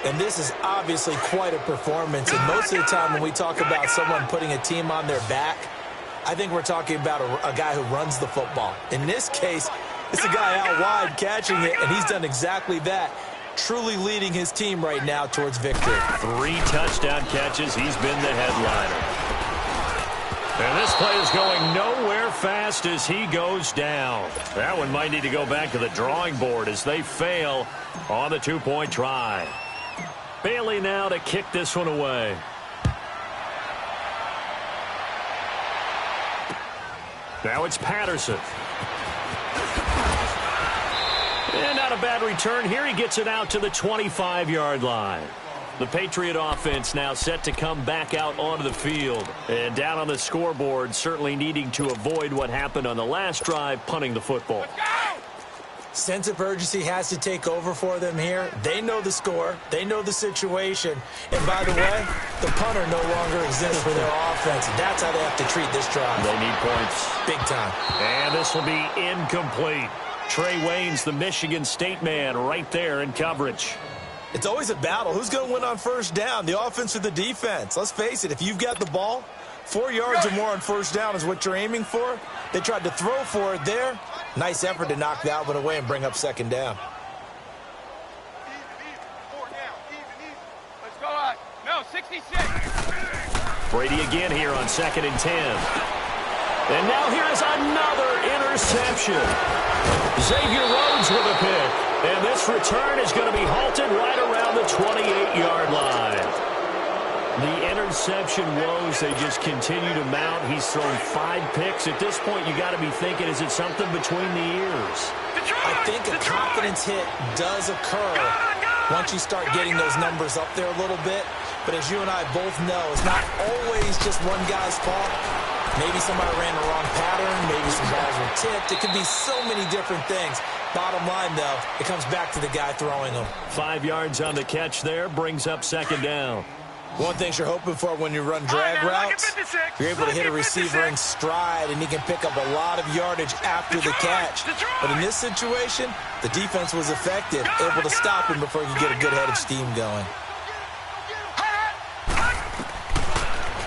[SPEAKER 1] And this is obviously quite a performance. And most of the time when we talk about someone putting a team on their back, I think we're talking about a guy who runs the football. In this case, it's a guy out wide catching it, and he's done exactly that, truly leading his team right now towards victory.
[SPEAKER 2] 3 touchdown catches. He's been the headliner. And this play is going nowhere fast as he goes down. That one might need to go back to the drawing board as they fail on the 2-point try. Bailey now to kick this one away. Now it's Patterson. And not a bad return here. He gets it out to the 25-yard line. The Patriot offense now set to come back out onto the field. And down on the scoreboard, certainly needing to avoid what happened on the last drive, punting the football.
[SPEAKER 1] Sense of urgency has to take over for them here. They know the score. They know the situation. And by the way, the punter no longer exists for their offense. That's how they have to treat this drive.
[SPEAKER 2] They need points.
[SPEAKER 1] Big time.
[SPEAKER 2] And this will be incomplete. Trey Waynes, the Michigan State man, right there in coverage.
[SPEAKER 1] It's always a battle. Who's going to win on 1st down, the offense or the defense? Let's face it, if you've got the ball, 4 yards or more on 1st down is what you're aiming for. They tried to throw for it there. Nice effort to knock that one away and bring up 2nd down.
[SPEAKER 3] Let's go out. Nelson. 66.
[SPEAKER 2] Brady again here on 2nd and 10. And now here's another interception. Xavier Rhodes with a pick. And this return is going to be halted right around the 28-yard line. The interception woes, they just continue to mount. He's thrown 5 picks. At this point, you got to be thinking, is it something between the ears?
[SPEAKER 1] I think a confidence hit does occur once you start getting those numbers up there a little bit. But as you and I both know, it's not always just one guy's fault. Maybe somebody ran the wrong pattern. Maybe some balls were tipped. It could be so many different things. Bottom line, though, it comes back to the guy throwing them.
[SPEAKER 2] 5 yards on the catch there, brings up 2nd down.
[SPEAKER 1] One thing you're hoping for when you run drag routes, you're able to hit a receiver in stride, and he can pick up a lot of yardage after the catch. But in this situation, the defense was effective, able to stop him before he could get a good head of steam going.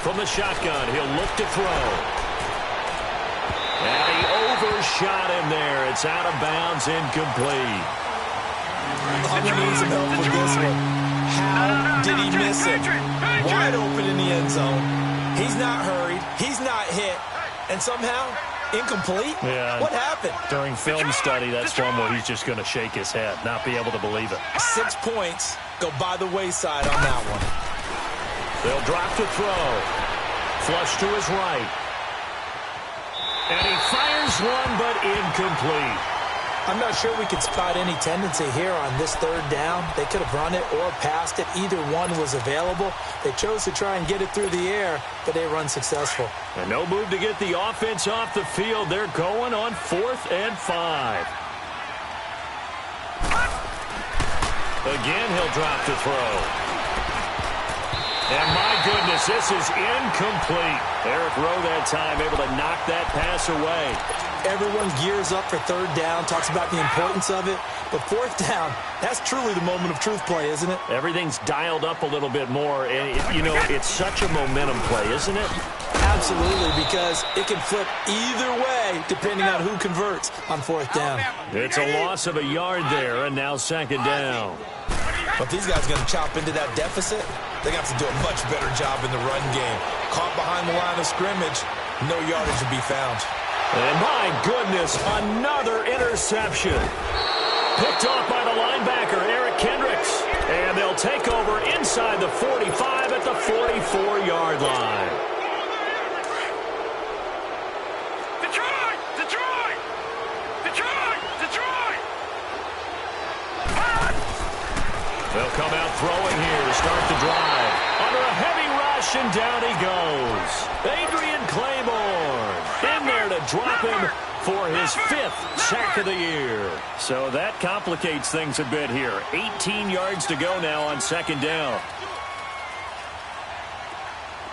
[SPEAKER 2] From the shotgun, he'll look to throw. And he overshot him there. It's out of bounds, incomplete.
[SPEAKER 1] I'm going to need some help with this one. How did he miss it? Wide open in the end zone. He's not hurried. He's not hit. And somehow, incomplete?
[SPEAKER 2] Yeah.
[SPEAKER 1] What happened?
[SPEAKER 2] During film study, that's one where he's just going to shake his head, not be able to believe it.
[SPEAKER 1] 6 points go by the wayside on that one.
[SPEAKER 2] They'll drop to throw. Flush to his right. And he fires one, but incomplete.
[SPEAKER 1] I'm not sure we could spot any tendency here on this 3rd down. They could have run it or passed it. Either one was available. They chose to try and get it through the air, but they were unsuccessful.
[SPEAKER 2] And no move to get the offense off the field. They're going on 4th and 5. Again, he'll drop to throw. And my goodness, this is incomplete. Eric Rowe that time able to knock that pass away.
[SPEAKER 1] Everyone gears up for 3rd down, talks about the importance of it. But 4th down, that's truly the moment of truth play, isn't it?
[SPEAKER 2] Everything's dialed up a little bit more. And, it's such a momentum play, isn't it?
[SPEAKER 1] Absolutely, because it can flip either way depending on who converts on 4th down.
[SPEAKER 2] It's a loss of a yard there, and now 2nd down.
[SPEAKER 1] But these guys are going to chop into that deficit. They're going to have to do a much better job in the run game. Caught behind the line of scrimmage, no yardage to be found.
[SPEAKER 2] And my goodness, another interception. Picked off by the linebacker, Eric Kendricks. And they'll take over inside the 45 at the 44-yard line.
[SPEAKER 3] Detroit! Detroit! Detroit! Detroit!
[SPEAKER 2] They'll come out throwing here to start the drive. Under a heavy rush, and down he goes. Adrian Claiborne in there to drop him for his 5th sack of the year. So that complicates things a bit here. 18 yards to go now on 2nd down.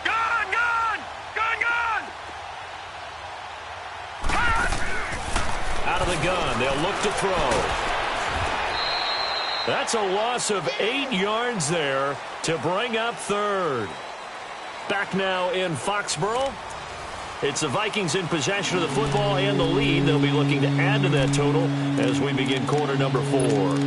[SPEAKER 3] Gone! Gone! Gone! Gone!
[SPEAKER 2] Out of the gun, they'll look to throw. That's a loss of 8 yards there to bring up 3rd. Back now in Foxborough. It's the Vikings in possession of the football and the lead. They'll be looking to add to that total as we begin quarter number 4.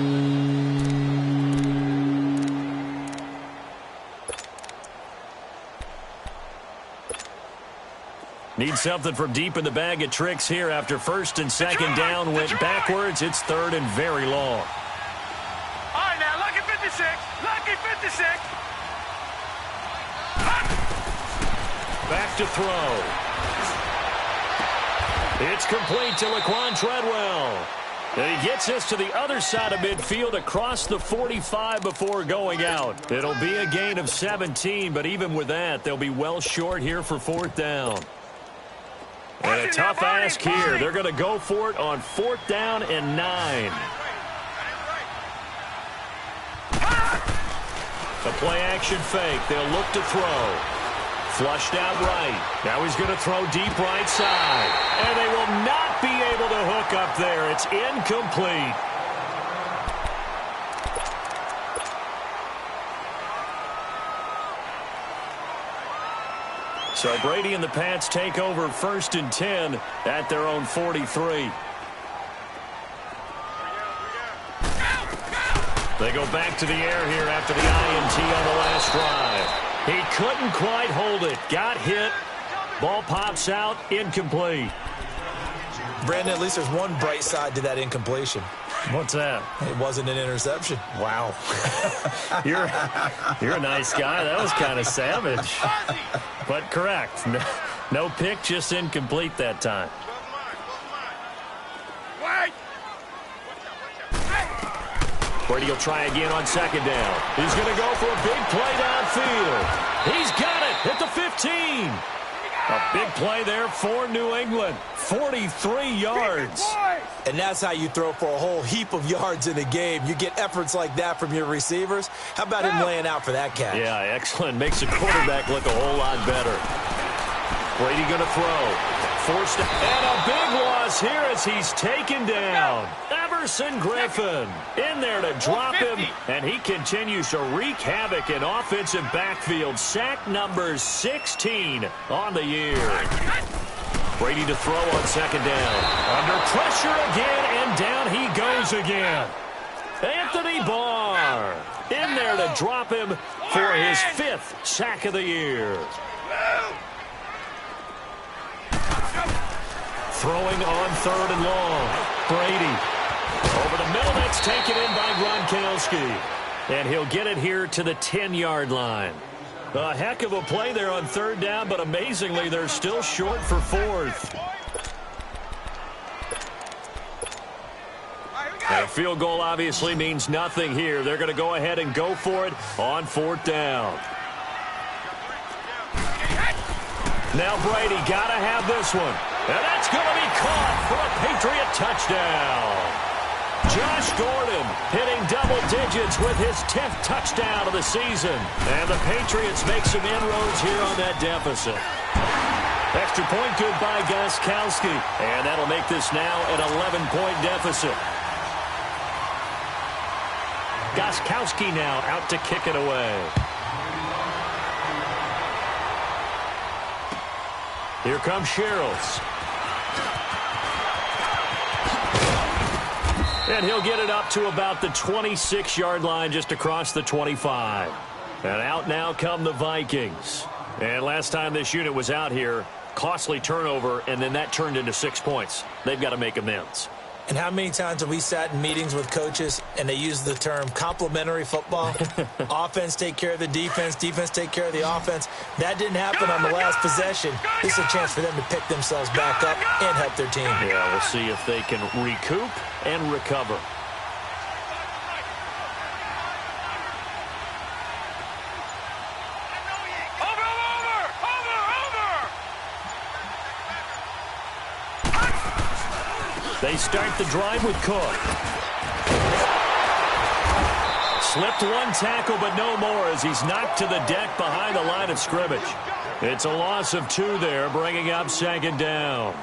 [SPEAKER 2] Need something from deep in the bag of tricks here after 1st and 2nd down went backwards. It's 3rd and very long.
[SPEAKER 3] All right, now, lucky 56. Lucky 56.
[SPEAKER 2] Back to throw. It's complete to Laquan Treadwell. And he gets us to the other side of midfield across the 45 before going out. It'll be a gain of 17, but even with that, they'll be well short here for 4th down. And a tough ask here. They're going to go for it on 4th down and 9. The play-action fake. They'll look to throw. Flushed out right. Now he's going to throw deep right side. And they will not be able to hook up there. It's incomplete. So Brady and the Pats take over 1st and 10 at their own 43. They go back to the air here after the INT on the last drive. He couldn't quite hold it. Got hit. Ball pops out. Incomplete.
[SPEAKER 1] Brandon, at least there's one bright side to that incompletion.
[SPEAKER 2] What's that?
[SPEAKER 1] It wasn't an interception.
[SPEAKER 2] Wow. You're a nice guy. That was kind of savage. But correct. No pick, just incomplete that time. Brady will try again on second down. He's going to go for a big play downfield. He's got it at the 15. A big play there for New England. 43 yards.
[SPEAKER 1] And that's how you throw for a whole heap of yards in a game. You get efforts like that from your receivers. How about him laying out for that catch?
[SPEAKER 2] Yeah, excellent. Makes the quarterback look a whole lot better. Brady going to throw. Forced and a big loss here as he's taken down. Everson Griffin in there to drop him, and he continues to wreak havoc in offensive backfield. Sack number 16 on the year. Brady to throw on second down. Under pressure again, and down he goes again. Anthony Barr in there to drop him for his 5th sack of the year. Throwing on third and long. Brady over the middle. That's taken in by Gronkowski. And he'll get it here to the 10-yard line. A heck of a play there on third down, but amazingly, they're still short for 4th. And a field goal obviously means nothing here. They're going to go ahead and go for it on 4th down. Now Brady got to have this one. And that's going to be caught for a Patriot touchdown. Josh Gordon hitting double digits with his 10th touchdown of the season. And the Patriots make some inroads here on that deficit. Extra point good by Gostkowski. And that'll make this now an 11-point deficit. Gostkowski now out to kick it away. Here comes Sherrills. And he'll get it up to about the 26-yard line, just across the 25. And out now come the Vikings. And last time this unit was out here, costly turnover, and then that turned into 6 points. They've got to make amends.
[SPEAKER 1] And how many times have we sat in meetings with coaches and they use the term complementary football? Offense take care of the defense, defense take care of the offense. That didn't happen on the last possession. This is a chance for them to pick themselves back up and help their team.
[SPEAKER 2] Yeah, we'll see if they can recoup and recover. They start the drive with Cook. Slipped one tackle, but no more as he's knocked to the deck behind the line of scrimmage. It's a loss of 2 there, bringing up second down.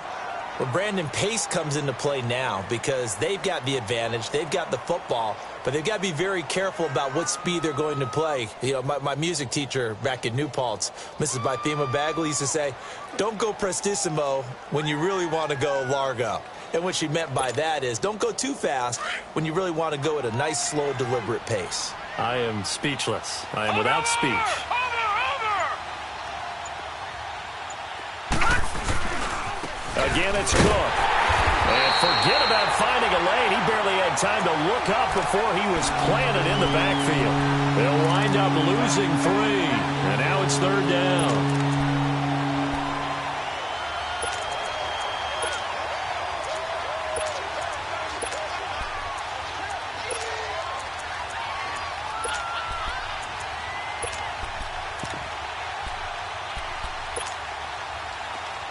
[SPEAKER 1] Well, Brandon, pace comes into play now because they've got the advantage. They've got the football, but they've got to be very careful about what speed they're going to play. You know, my music teacher back in New Paltz, Mrs. Bythema Bagley, used to say, don't go prestissimo when you really want to go largo. And what she meant by that is don't go too fast when you really want to go at a nice, slow, deliberate pace.
[SPEAKER 2] I am speechless. I am without speech. Again, it's Cook. And forget about finding a lane. He barely had time to look up before he was planted in the backfield. They'll wind up losing 3. And now it's third down.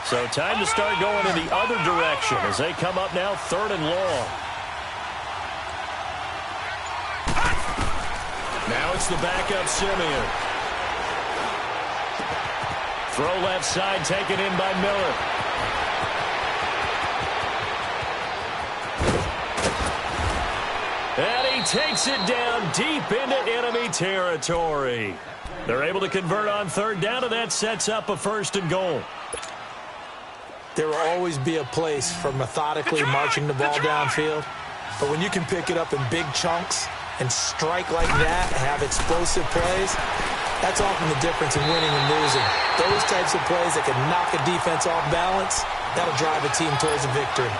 [SPEAKER 2] So time to start going in the other direction as they come up now third and long. Now it's the backup Simeon. Throw left side taken in by Miller. And he takes it down deep into enemy territory. They're able to convert on third down, and that sets up a 1st and goal.
[SPEAKER 1] There will always be a place for methodically marching the ball downfield. But when you can pick it up in big chunks and strike like that, have explosive plays, That's often the difference in winning and losing. Those types of plays that can knock a defense off balance, that'll drive a team towards a victory.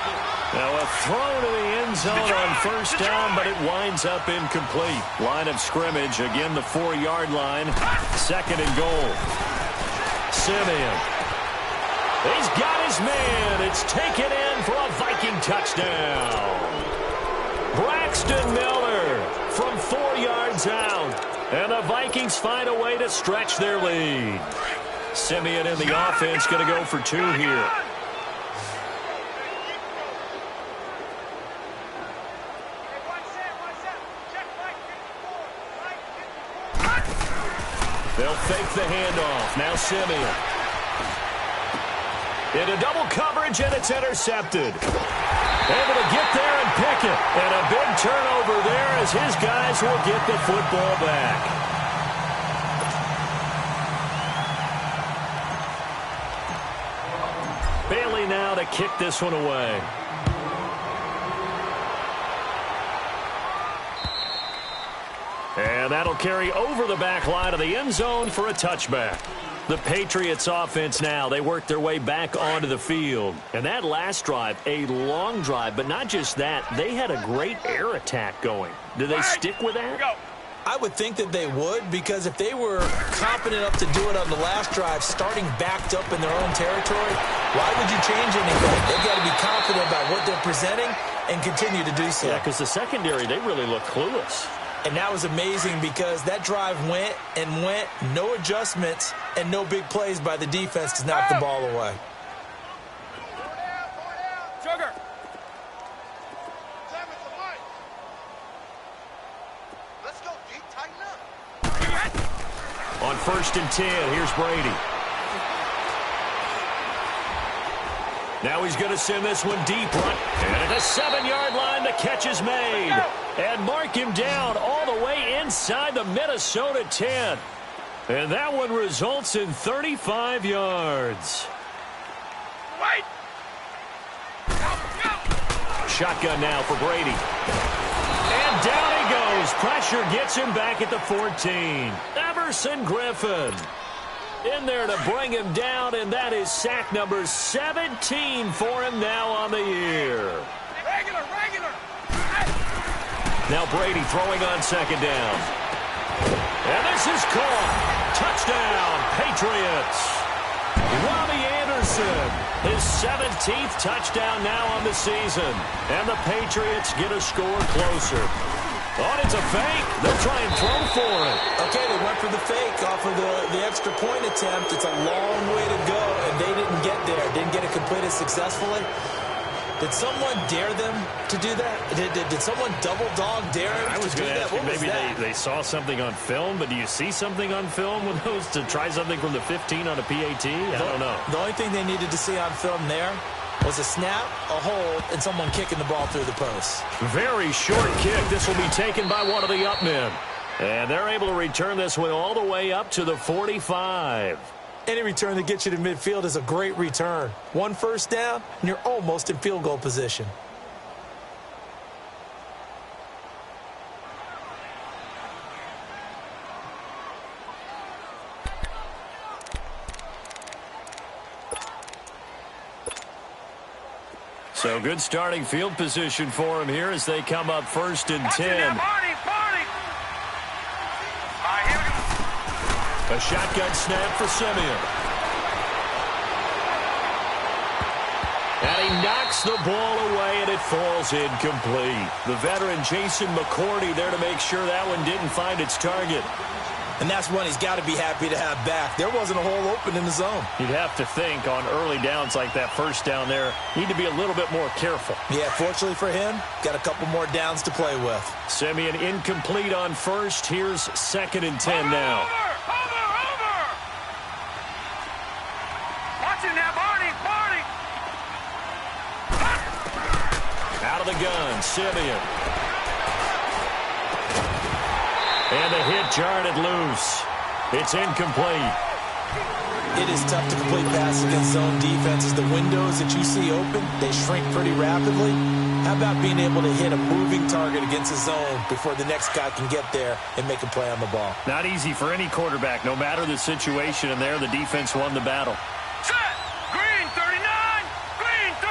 [SPEAKER 2] Now a throw to the end zone on first down, but it winds up incomplete. Line of scrimmage, again the 4-yard line. Second and goal. Simeon. He's got his man. It's taken in for a Viking touchdown. Braxton Miller from 4 yards out. And the Vikings find a way to stretch their lead. Simeon in the offense going to go for 2 here. They'll fake the handoff. Now Simeon. Into double coverage, and it's intercepted. Able to get there and pick it. And a big turnover there as his guys will get the football back. Bailey now to kick this one away. And that'll carry over the back line of the end zone for a touchback. The Patriots offense now, they work their way back onto the field. And that last drive, a long drive, but not just that, they had a great air attack going. Do they stick with that?
[SPEAKER 1] I would think that they would, because if they were confident enough to do it on the last drive, starting backed up in their own territory, why would you change anything? They've got to be confident about what they're presenting and continue to do so.
[SPEAKER 2] Yeah, because the secondary, they really look clueless.
[SPEAKER 1] And that was amazing because that drive went and went, no adjustments, and no big plays by the defense to knock the ball away.
[SPEAKER 3] Sugar. Let's go deep, tighten up.
[SPEAKER 2] On 1st and 10, here's Brady. Now he's going to send this one deep. And at the 7-yard line, the catch is made. And mark him down all the way inside the Minnesota 10. And that one results in 35 yards.
[SPEAKER 3] Wait.
[SPEAKER 2] Shotgun now for Brady. And down he goes. Pressure gets him back at the 14. Everson Griffin in there to bring him down, and that is sack number 17 for him now on the year.
[SPEAKER 3] Regular.
[SPEAKER 2] Now Brady throwing on 2nd down. And this is caught. Touchdown, Patriots. Robbie Anderson, his 17th touchdown now on the season. And the Patriots get a score closer. Oh, it's a fake. They'll try and throw for it.
[SPEAKER 1] Okay, they went for the fake off of the extra point attempt. It's a long way to go, and they didn't get there. Didn't get it completed successfully. Did someone dare them to do that? Did someone double dog dare them
[SPEAKER 2] I was
[SPEAKER 1] to do
[SPEAKER 2] going to
[SPEAKER 1] that?
[SPEAKER 2] ask you,
[SPEAKER 1] What was
[SPEAKER 2] maybe
[SPEAKER 1] that?
[SPEAKER 2] they saw something on film, but do you see something on film with those to try something from the 15 on a PAT? I don't know.
[SPEAKER 1] The only thing they needed to see on film there was a snap, a hold, and someone kicking the ball through the post.
[SPEAKER 2] Very short kick. This will be taken by one of the up men. And they're able to return this one all the way up to the 45.
[SPEAKER 1] Any return that gets you to midfield is a great return. 1 first down, and you're almost in field goal position.
[SPEAKER 2] So good starting field position for him here as they come up 1st and 10. A shotgun snap for Simeon. And he knocks the ball away, and it falls incomplete. The veteran Jason McCourty there to make sure that one didn't find its target.
[SPEAKER 1] And that's one he's got to be happy to have back. There wasn't a hole open in the zone.
[SPEAKER 2] You'd have to think on early downs like that first down there, need to be a little bit more careful.
[SPEAKER 1] Yeah, fortunately for him, got a couple more downs to play with.
[SPEAKER 2] Simeon incomplete on 1st. Here's 2nd and 10 now.
[SPEAKER 3] Over! Watch it now, Barney!
[SPEAKER 2] Out of the gun, Simeon. And the hit jarred it loose. It's incomplete.
[SPEAKER 1] It is tough to complete passes against zone defenses. The windows that you see open, they shrink pretty rapidly. How about being able to hit a moving target against a zone before the next guy can get there and make a play on the ball?
[SPEAKER 2] Not easy for any quarterback, no matter the situation, and there the defense won the battle.
[SPEAKER 3] Set. Green 39. Green 39.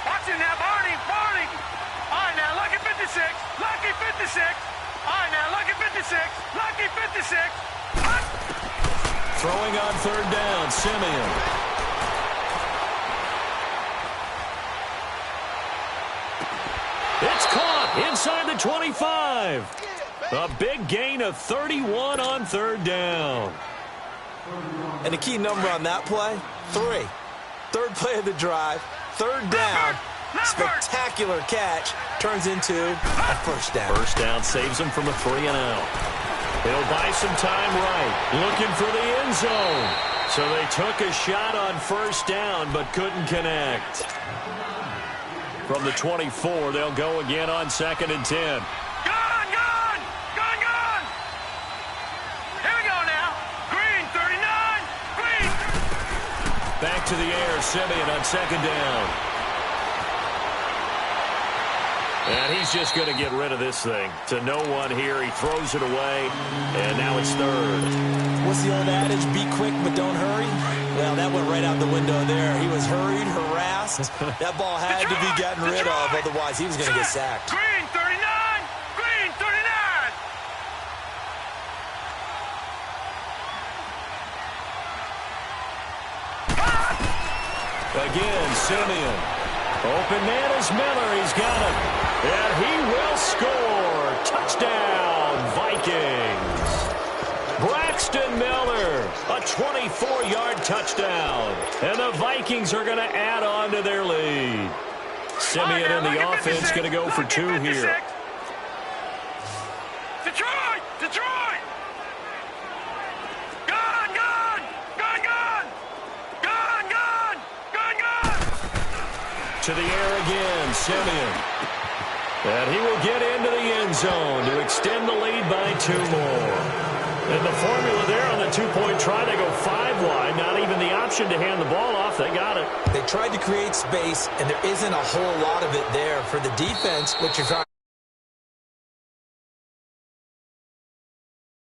[SPEAKER 3] Watch it now, Barney. Barney. All right, now, lucky 56. Lucky 56. All right, now, lucky 56. Lucky 56.
[SPEAKER 2] Throwing on third down, Simeon. It's caught inside the 25. A big gain of 31 on third down.
[SPEAKER 1] And the key number on that play, 3. Third play of the drive, third down, spectacular catch, turns into a first down.
[SPEAKER 2] First down saves him from a 3-and-out. He'll buy some time right, looking for the end zone. So they took a shot on first down but couldn't connect. From the 24, they'll go again on 2nd and 10.
[SPEAKER 3] Gone! Gone! Gone! Gone! Here we go now. Green 39. Green.
[SPEAKER 2] Back to the air, Simeon on 2nd down. And he's just going to get rid of this thing. To no one here, he throws it away, and now it's 3rd.
[SPEAKER 1] What's the old adage, be quick but don't hurry? Well, that went right out the window there. He was hurried, harassed. That ball had to be gotten rid of, otherwise he was going to get sacked.
[SPEAKER 3] Green 39. Green 39.
[SPEAKER 2] Again, Simeon. Open man is Miller. He's got it. And he will score. Touchdown, Vikings. Braxton Miller, a 24-yard touchdewn. And the Vikings are going to add on to their lead. Simeon and the offense going to go for 2 here.
[SPEAKER 3] Detroit! Detroit! Gone! Gone! Gone! Gone! Gone! Gone! Gone! Gone!
[SPEAKER 2] To the air again, Simeon. And he will get into the end zone to extend the lead by 2 more. And the formula there on the 2-point try, they go 5 wide. Not even the option to hand the ball off. They got it.
[SPEAKER 1] They tried to create space, and there isn't a whole lot of it there for the defense, which you're trying.